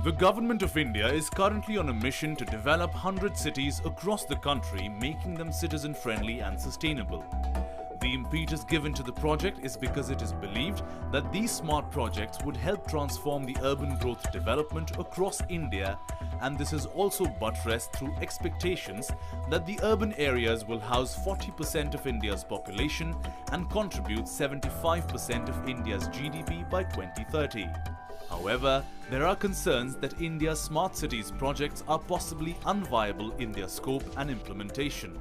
The Government of India is currently on a mission to develop 100 cities across the country, making them citizen-friendly and sustainable. The impetus given to the project is because it is believed that these smart projects would help transform the urban growth development across India, and this is also buttressed through expectations that the urban areas will house 40% of India's population and contribute 75% of India's GDP by 2030. However, there are concerns that India's smart cities projects are possibly unviable in their scope and implementation.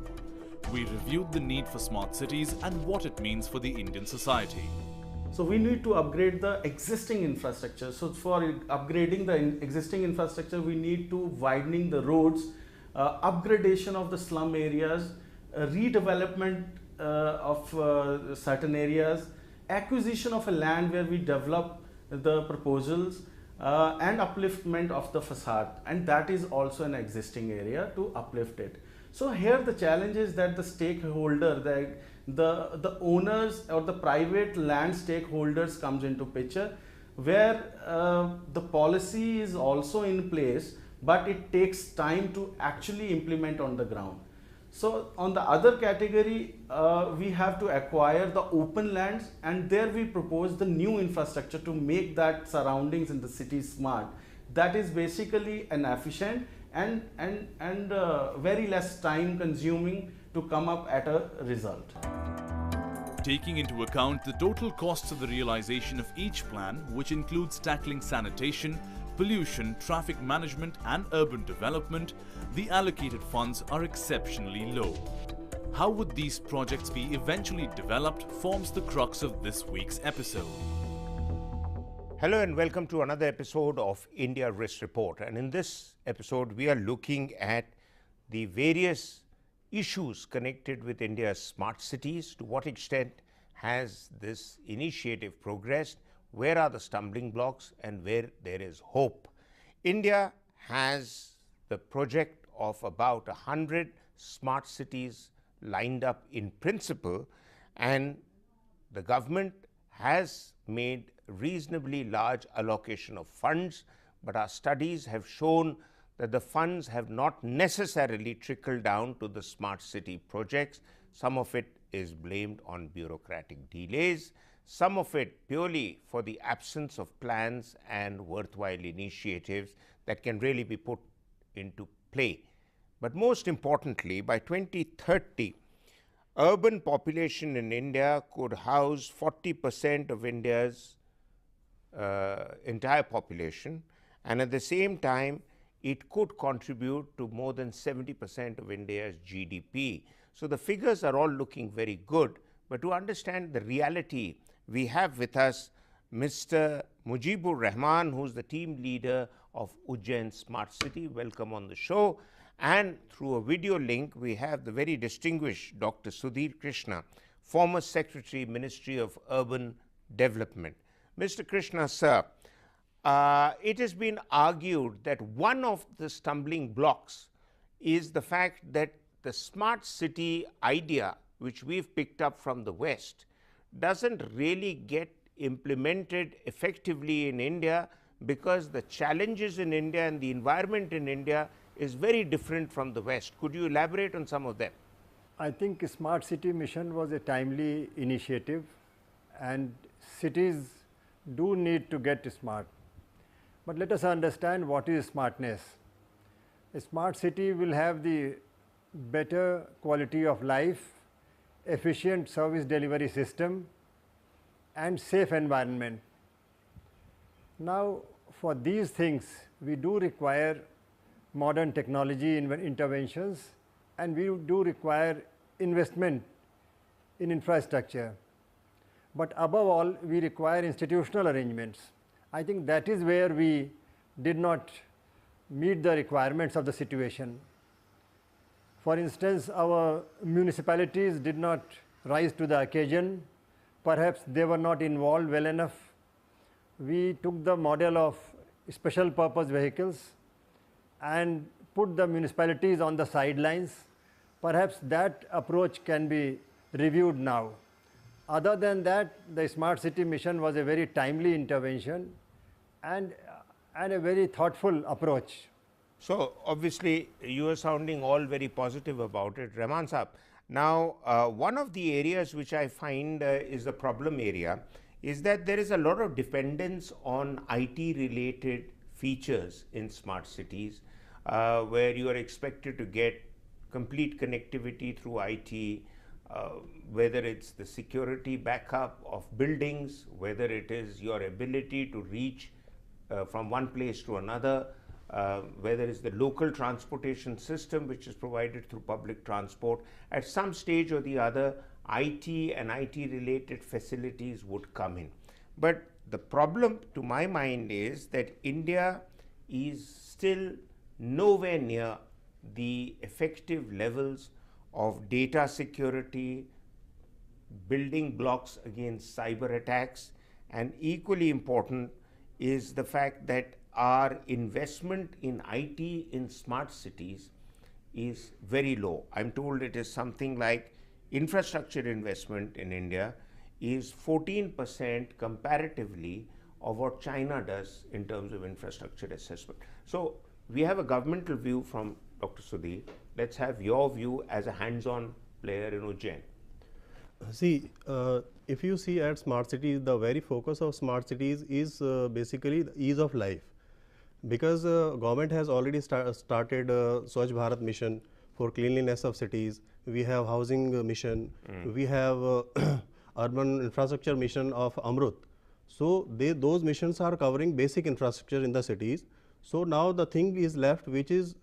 We reviewed the need for smart cities and what it means for the Indian society. So we need to upgrade the existing infrastructure. So for upgrading the existing infrastructure, we need to widening the roads, upgradation of the slum areas, redevelopment of certain areas, acquisition of a land where we develop the proposals, and upliftment of the facade, and that is also an existing area to uplift it. So here the challenge is that the stakeholder, the owners or the private land stakeholders comes into picture, where the policy is also in place, but it takes time to actually implement on the ground. So on the other category, we have to acquire the open lands, and there we propose the new infrastructure to make that surroundings in the city smart. That is basically an efficient and very less time consuming to come up at a result. Taking into account the total costs of the realization of each plan, which includes tackling sanitation, pollution, traffic management and urban development, the allocated funds are exceptionally low. How would these projects be eventually developed forms the crux of this week's episode. Hello and welcome to another episode of India Risk Report. And in this episode, we are looking at the various issues connected with India's smart cities. To what extent has this initiative progressed? Where are the stumbling blocks and where there is hope? India has the project of about 100 smart cities lined up in principle, and the government has made reasonably large allocation of funds, but our studies have shown that the funds have not necessarily trickled down to the smart city projects. Some of it is blamed on bureaucratic delays, some of it purely for the absence of plans and worthwhile initiatives that can really be put into play. But most importantly, by 2030, urban population in India could house 40% of India's entire population, and at the same time it could contribute to more than 70% of India's GDP. So the figures are all looking very good, but to understand the reality, we have with us Mr. Mujeeb Rehman, who's the team leader of Ujjain Smart City. Welcome on the show. And through a video link, we have the very distinguished Dr. Sudhir Krishna, former Secretary, Ministry of Urban Development. Mr. Krishna, sir, it has been argued that one of the stumbling blocks is the fact that the smart city idea, which we've picked up from the West, doesn't really get implemented effectively in India because the challenges in India and the environment in India is very different from the West. Could you elaborate on some of them? I think Smart City Mission was a timely initiative, and cities do need to get smart. But let us understand what is smartness. A smart city will have the better quality of life, efficient service delivery system, and safe environment. Now, for these things, we do require modern technology interventions, and we do require investment in infrastructure. But above all, we require institutional arrangements. I think that is where we did not meet the requirements of the situation. For instance, our municipalities did not rise to the occasion. Perhaps they were not involved well enough. We took the model of special purpose vehicles and put the municipalities on the sidelines. Perhaps that approach can be reviewed now. Other than that, the Smart City Mission was a very timely intervention, and and a very thoughtful approach. So, obviously, you are sounding all very positive about it. Rehman Saab, now, one of the areas which I find is the problem area is that there is a lot of dependence on IT related features in smart cities, where you are expected to get complete connectivity through IT, whether it's the security backup of buildings, whether it is your ability to reach from one place to another, whether it's the local transportation system which is provided through public transport. At some stage or the other, IT and IT related facilities would come in. But the problem to my mind is that India is still nowhere near the effective levels of data security, building blocks against cyber attacks, and equally important is the fact that our investment in IT in smart cities is very low. I'm told it is something like infrastructure investment in India is 14% comparatively of what China does in terms of infrastructure assessment. So we have a governmental view from Dr. Sudhir. Let's have your view as a hands-on player in Ujjain. See, if you see at smart cities, the very focus of smart cities is basically the ease of life, because government has already started Swachh Bharat mission for cleanliness of cities. We have housing mission, we have urban infrastructure mission of Amrut. So those missions are covering basic infrastructure in the cities. So now the thing is left, which is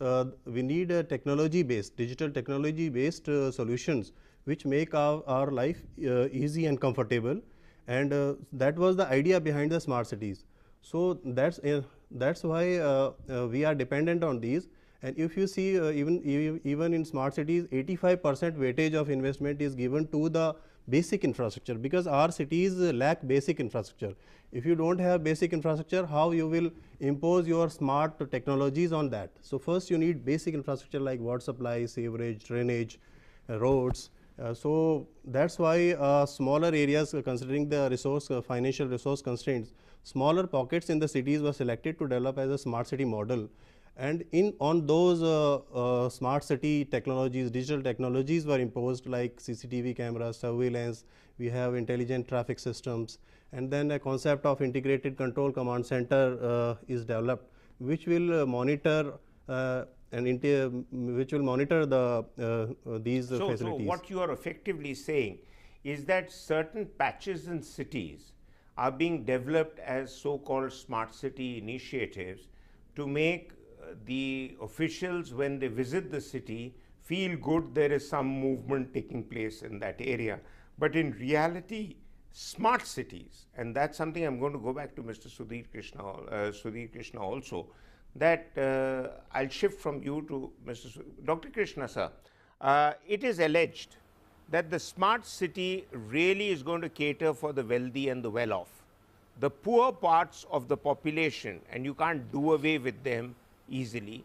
we need a technology based, digital technology based solutions which make our life easy and comfortable, and that was the idea behind the smart cities. So that's why we are dependent on these. And if you see even in smart cities, 85% weightage of investment is given to the basic infrastructure, because our cities lack basic infrastructure. If you don't have basic infrastructure, how you will impose your smart technologies on that? So first you need basic infrastructure like water supply, sewerage, drainage, roads. So that's why smaller areas, considering the financial resource constraints, smaller pockets in the cities were selected to develop as a smart city model. And on those smart city technologies, digital technologies were imposed, like CCTV cameras, surveillance. We have intelligent traffic systems, and then a concept of integrated control command center is developed, which will monitor which will monitor these facilities. So what you are effectively saying is that certain patches in cities are being developed as so-called smart city initiatives to make the officials, when they visit the city, feel good there is some movement taking place in that area. But in reality, smart cities, and that's something I'm going to go back to Mr. Sudhir Krishna also, that I'll shift from you to Mr. Dr. Krishna sir. It is alleged that the smart city really is going to cater for the wealthy and the well-off. The poor parts of the population, and you can't do away with them easily,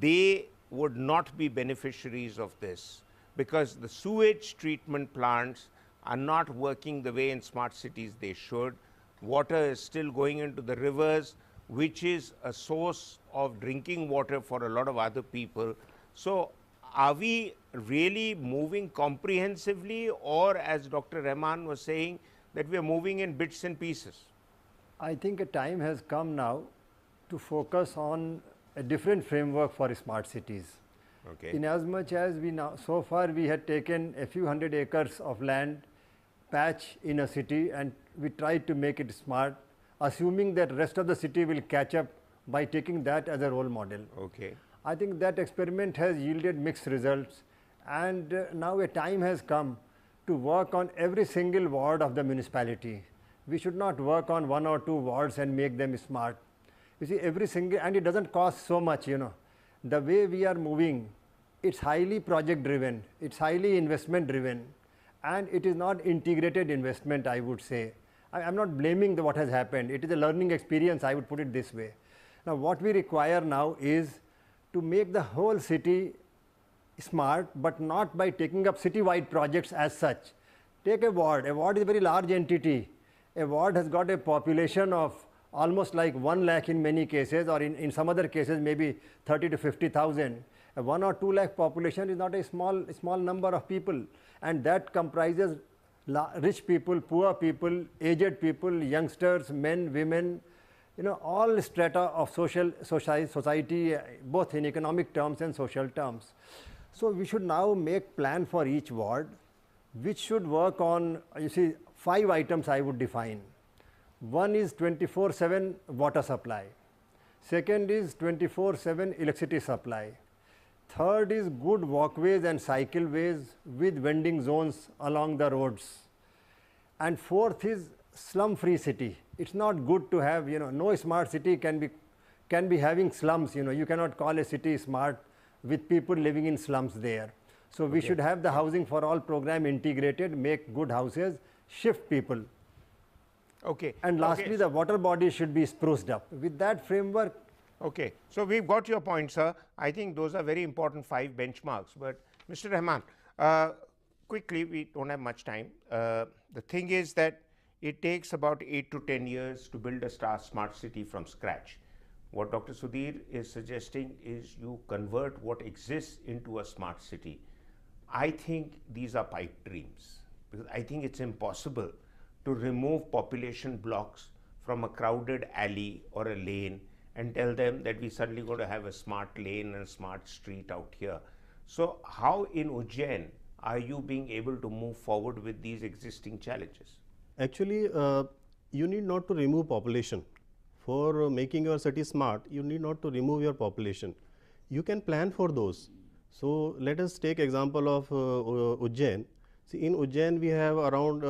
they would not be beneficiaries of this, because the sewage treatment plants are not working the way in smart cities they should. Water is still going into the rivers, which is a source of drinking water for a lot of other people. So are we really moving comprehensively, or as Dr. Rehman was saying, that we are moving in bits and pieces? I think a time has come now to focus on a different framework for smart cities. Okay. In as much as so far we had taken a few hundred acres of land patch in a city and we tried to make it smart, assuming that rest of the city will catch up by taking that as a role model. Okay. I think that experiment has yielded mixed results, and now a time has come to work on every single ward of the municipality. We should not work on 1 or 2 wards and make them smart. You see, every single, and it doesn't cost so much, you know. The way we are moving, it's highly project driven, it's highly investment driven, and it is not integrated investment, I would say. I'm not blaming what has happened. It is a learning experience, I would put it this way. Now, what we require now is to make the whole city smart, but not by taking up city-wide projects as such. Take a ward. A ward is a very large entity. A ward has got a population of almost like 1 lakh in many cases, or in some other cases maybe 30 to 50,000. A 1 or 2 lakh population is not a small number of people, and that comprises rich people, poor people, aged people, youngsters, men, women, all strata of society, both in economic terms and social terms. So we should now make plan for each ward, which should work on, 5 items I would define. One is 24/7 water supply. Second is 24/7 electricity supply. Third is good walkways and cycleways with vending zones along the roads. And fourth is slum-free city. It's not good to have, no smart city can be having slums. You cannot call a city smart with people living in slums there. So we should have the housing for all program integrated, make good houses, shift people. Okay. And lastly, the water bodies should be spruced up. With that framework. Okay. So we've got your point, sir. I think those are very important 5 benchmarks. But Mr. Rehman, quickly, we don't have much time. The thing is that it takes about 8 to 10 years to build a smart city from scratch. What Dr. Sudhir is suggesting is you convert what exists into a smart city. I think these are pipe dreams, because I think it's impossible to remove population blocks from a crowded alley or a lane and tell them that we're suddenly going to have a smart lane and a smart street out here. So how in Ujjain are you being able to move forward with these existing challenges? Actually, you need not to remove population. For making your city smart, you need not to remove your population. You can plan for those. So let us take example of Ujjain. See, in Ujjain we have around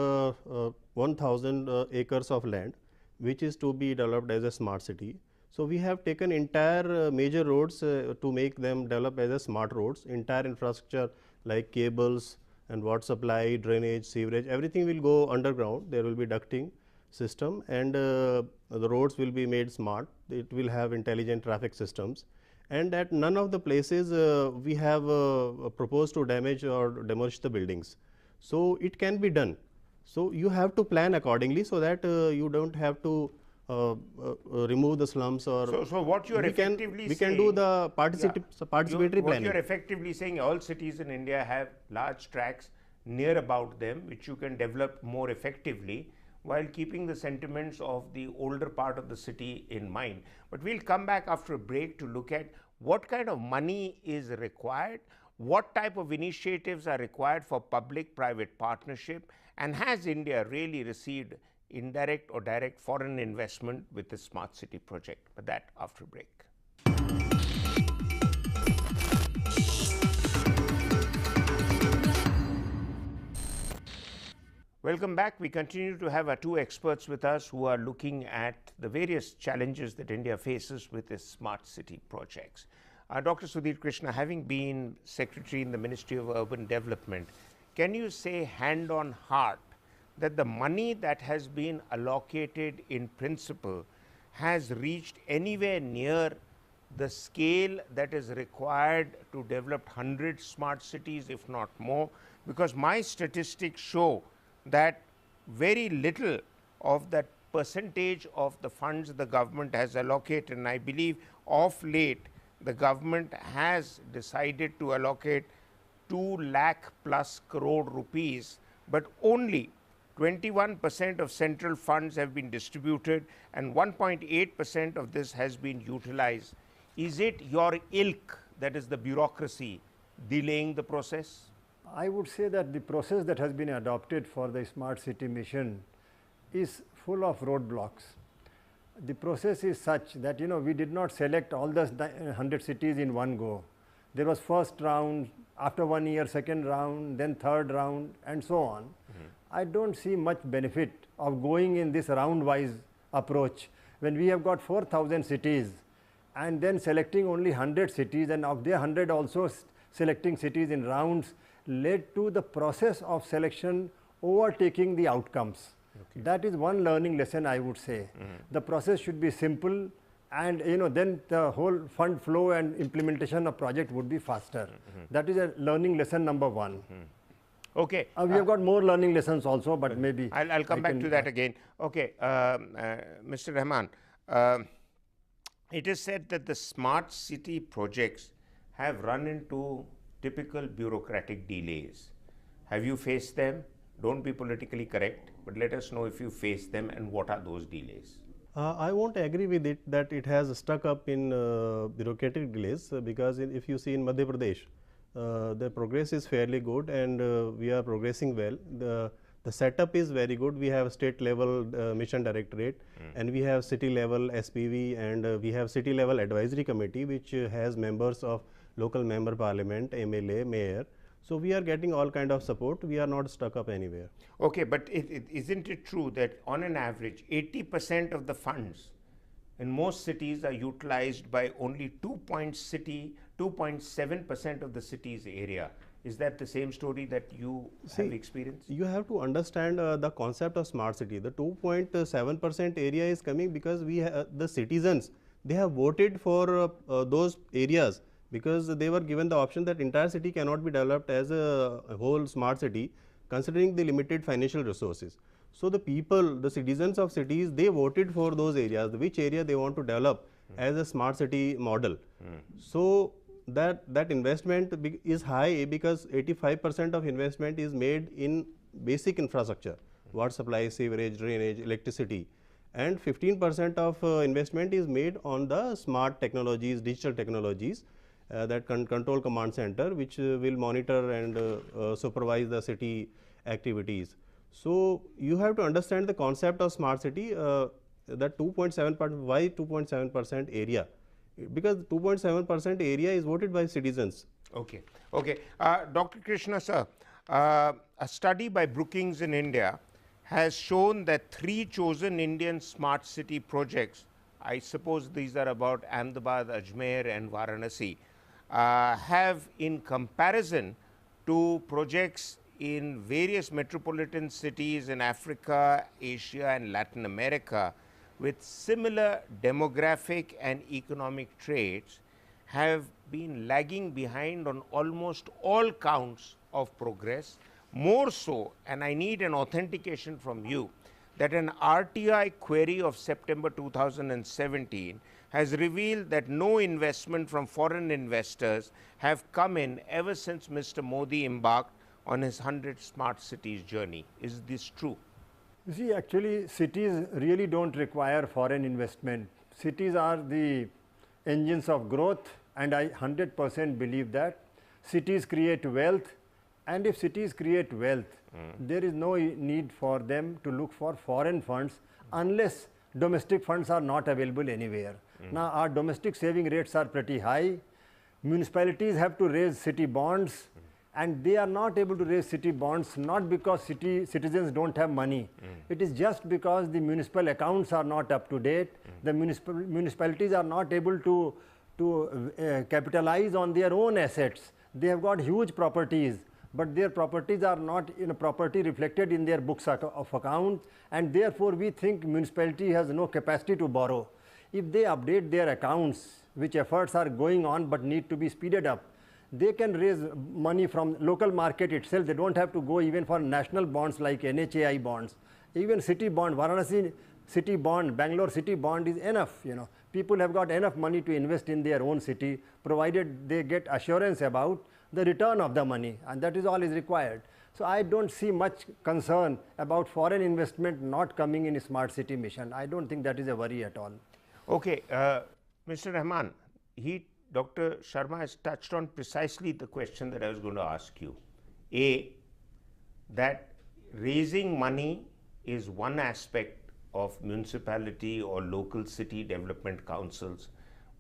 1,000 acres of land, which is to be developed as a smart city. So we have taken entire major roads to make them develop as a smart roads. Entire infrastructure like cables and water supply, drainage, sewerage, everything will go underground. There will be ducting system, and the roads will be made smart. It will have intelligent traffic systems, and at none of the places we have proposed to damage or demolish the buildings. So it can be done. So you have to plan accordingly, so that you don't have to remove the slums, or so what you are effectively we can do the participatory planning. What you are effectively saying, all cities in India have large tracts near about them which you can develop more effectively, while keeping the sentiments of the older part of the city in mind. But we'll come back after a break to look at what kind of money is required, what type of initiatives are required for public-private partnership, and has India really received indirect or direct foreign investment with the smart city project? But that after a break. Welcome back. We continue to have our 2 experts with us who are looking at the various challenges that India faces with its smart city projects. Dr. Sudhir Krishna, having been Secretary in the Ministry of Urban Development, can you say hand on heart that the money that has been allocated in principle has reached anywhere near the scale that is required to develop 100 smart cities, if not more? Because my statistics show that very little of that percentage of the funds the government has allocated, and I believe of late the government has decided to allocate 2 lakh plus crore rupees, but only 21% of central funds have been distributed and 1.8% of this has been utilized. Is it your ilk, that is the bureaucracy, delaying the process? I would say that the process that has been adopted for the smart city mission is full of roadblocks. The process is such that we did not select all the 100 cities in one go. There was first round, after 1 year second round, then third round, and so on. I don't see much benefit of going in this round wise approach when we have got 4,000 cities and then selecting only 100 cities, and of the 100 also selecting cities in rounds led to the process of selection overtaking the outcomes. Okay. That is one learning lesson, I would say. The process should be simple, and then the whole fund flow and implementation of project would be faster. That is a learning lesson number 1. Okay. We have got more learning lessons also, but maybe I'll come back to that again. Okay, Mr. Rehman, Um it is said that the smart city projects have run into typical bureaucratic delays. Have you faced them? Don't be politically correct, but let us know if you face them and what are those delays. I won't agree with it that it has stuck up in bureaucratic delays because if you see in Madhya Pradesh, the progress is fairly good and we are progressing well. The setup is very good. We have state level mission directorate and we have city level SPV and we have city level advisory committee which has members of local member parliament, MLA, mayor. So we are getting all kind of support. We are not stuck up anywhere. Okay, but isn't it true that on an average 80% of the funds in most cities are utilized by only 2.7% of the city's area? Is that the same story that you have experienced? You have to understand the concept of smart city. The 2.7% area is coming because the citizens, they have voted for those areas because they were given the option that entire city cannot be developed as a whole smart city considering the limited financial resources. So the people, the citizens of cities, they voted for those areas, which area they want to develop as a smart city model. So that investment is high because 85% of investment is made in basic infrastructure, water supply, sewerage, drainage, electricity, and 15% of investment is made on the smart technologies, digital technologies that control command center, which will monitor and supervise the city activities. So you have to understand the concept of smart city. That 2.7%, why 2.7% area? Because 2.7% area is voted by citizens. Okay, okay. Dr. Krishna sir, a study by Brookings in India has shown that 3 chosen Indian smart city projects, I suppose these are about Ahmedabad, Ajmer and Varanasi, have in comparison to projects in various metropolitan cities in Africa, Asia and Latin America with similar demographic and economic traits, have been lagging behind on almost all counts of progress. More so, and I need an authentication from you, that an RTI query of September 2017 has revealed that no investment from foreign investors have come in ever since Mr. Modi embarked on his 100 smart cities journey. Is this true? You see, actually cities really don't require foreign investment. Cities are the engines of growth, and I 100% believe that. Cities create wealth, and if cities create wealth, there is no need for them to look for foreign funds unless domestic funds are not available anywhere. Now our domestic saving rates are pretty high. Municipalities have to raise city bonds, and they are not able to raise city bonds not because citizens don't have money. It is just because the municipal accounts are not up to date. The municipalities are not able to capitalize on their own assets. They have got huge properties, but their properties are not property reflected in their books of account, and therefore we think municipality has no capacity to borrow. If they update their accounts, which efforts are going on but need to be speeded up, they can raise money from local market itself. They don't have to go even for national bonds like NHAI bonds. Even city bond, Varanasi city bond, Bangalore city bond is enough. People have got enough money to invest in their own city, provided they get assurance about the return of the money, and that is all is required. So I don't see much concern about foreign investment not coming in a smart city mission. I don't think that is a worry at all. Okay, Mr. Rehman, Dr. Sharma has touched on precisely the question that I was going to ask you. A, that raising money is one aspect of municipality or local city development councils,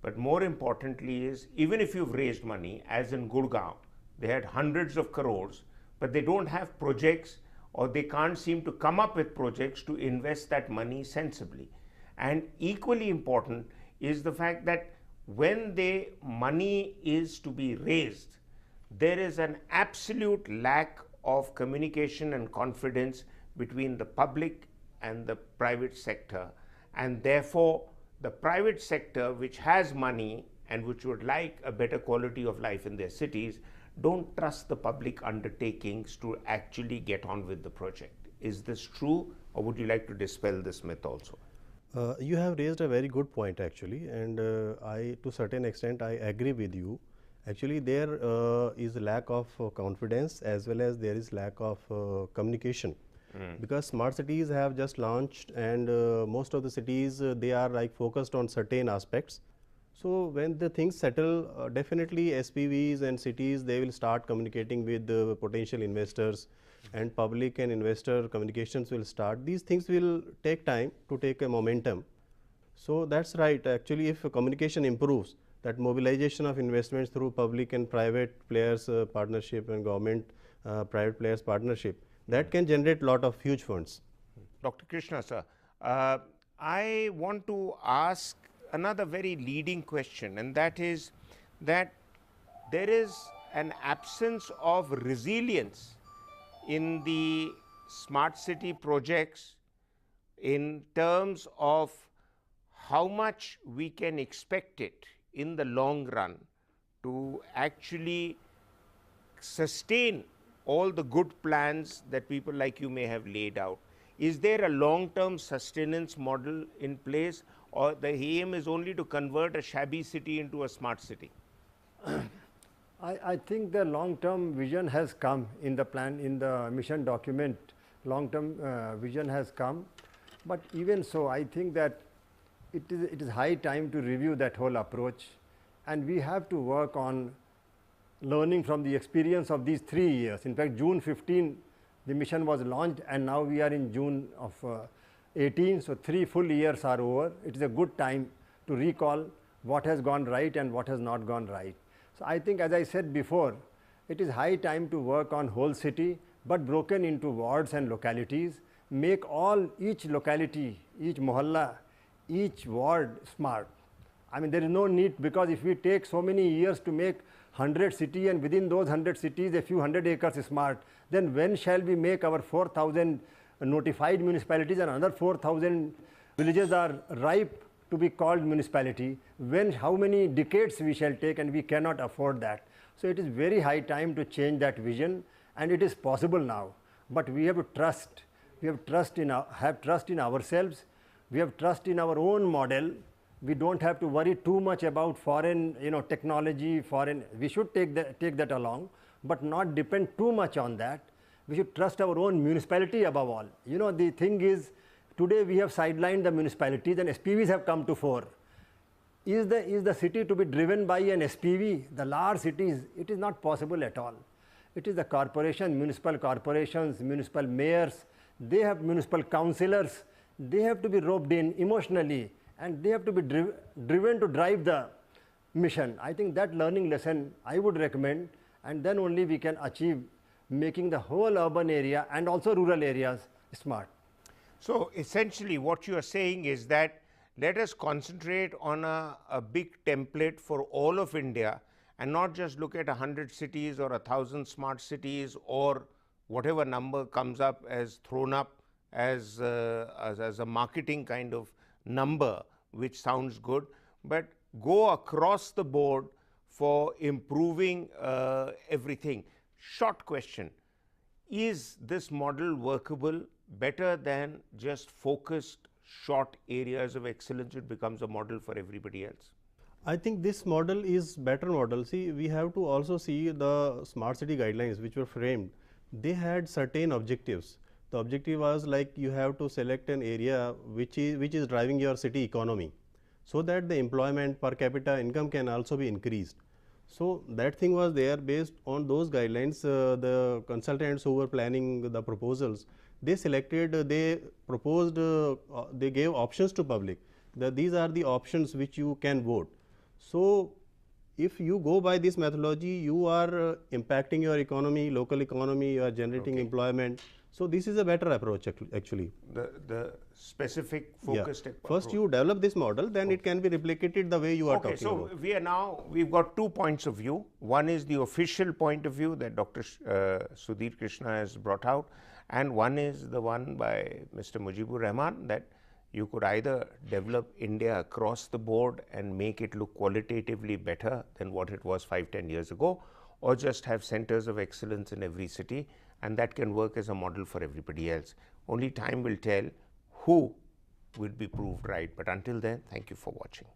but more importantly is, even if you've raised money, as in Gurgaon, they had hundreds of crores, but they don't have projects, or they can't seem to come up with projects to invest that money sensibly. And equally important is the fact that when the money is to be raised, there is an absolute lack of communication and confidence between the public and the private sector, and therefore the private sector, which has money and which would like a better quality of life in their cities, don't trust the public undertakings to actually get on with the project. Is this true, or would you like to dispel this myth also? You have raised a very good point actually, and I, to certain extent, I agree with you. Actually, there is a lack of confidence as well as there is lack of communication. Because smart cities have just launched, and most of the cities they are like focused on certain aspects. So when the things settle, definitely SPVs and cities, they will start communicating with the potential investors, and public and investor communications will start. These things will take time to take a momentum. So that's right. Actually, if communication improves, that mobilization of investments through public and private players partnership and government private players partnership, that can generate lot of huge funds. Dr. Krishna, sir, I want to ask another very leading question, and that is that there is an absence of resilience in the smart city projects in terms of how much we can expect it in the long run to actually sustain all the good plans that people like you may have laid out. Is there a long-term sustenance model in place, or the aim is only to convert a shabby city into a smart city? I think the long-term vision has come in the plan, in the mission document. Long-term vision has come, but even so, I think that it is high time to review that whole approach, and we have to work on learning from the experience of these 3 years. In fact, June 15, the mission was launched, and now we are in June of 18, so 3 full years are over. It is a good time to recall what has gone right and what has not gone right. So I think, as I said before, it is high time to work on whole city, but broken into wards and localities, make each locality, each mohalla, each ward smart. I mean, there is no need, because if we take so many years to make 100 cities, and within those 100 cities a few hundred acres smart, then when shall we make our 4,000 notified municipalities and another 4,000 villages are ripe to be called municipality? How many decades we shall take, and we cannot afford that. So it is very high time to change that vision, and it is possible now. But we have to trust. We have trust in ourselves. We have trust in our own model. We don't have to worry too much about foreign, technology, foreign. We should take that along, but not depend too much on that. We should trust our own municipality above all. The thing is, today we have sidelined the municipalities and SPVs have come to fore. Is the city to be driven by an SPV? The large cities, it is not possible at all. It is the corporation, municipal corporations, municipal mayors, they have municipal councillors, they have to be roped in emotionally, and they have to be driven to drive the mission. I think that learning lesson I would recommend, and then only we can achieve making the whole urban area and also rural areas smart. So essentially what you are saying is that let us concentrate on a big template for all of India, and not just look at 100 cities or 1,000 smart cities or whatever number comes up as thrown up as a marketing kind of number, which sounds good, but go across the board for improving everything. Short question: is this model workable? Better than just focused short areas of excellence, it becomes a model for everybody else? I think this model is better model. See, we have to also see the smart city guidelines which were framed. They had certain objectives. The objective was like you have to select an area which is driving your city economy, so that the employment per capita income can also be increased. So that thing was there. Based on those guidelines, the consultants who were planning the proposals, they proposed, they gave options to public. These are the options which you can vote. So if you go by this methodology, you are impacting your economy, local economy, you are generating employment. So this is a better approach actually. The specific focused approach. First you develop this model, then it can be replicated the way you are talking about. Okay, so we've got 2 points of view. One is the official point of view that Dr. Sudhir Krishna has brought out, and one is the one by Mr. Mujeeb Rehman, that you could either develop India across the board and make it look qualitatively better than what it was 5-10 years ago, or just have centers of excellence in every city, and that can work as a model for everybody else. Only time will tell who will be proved right. But until then, thank you for watching.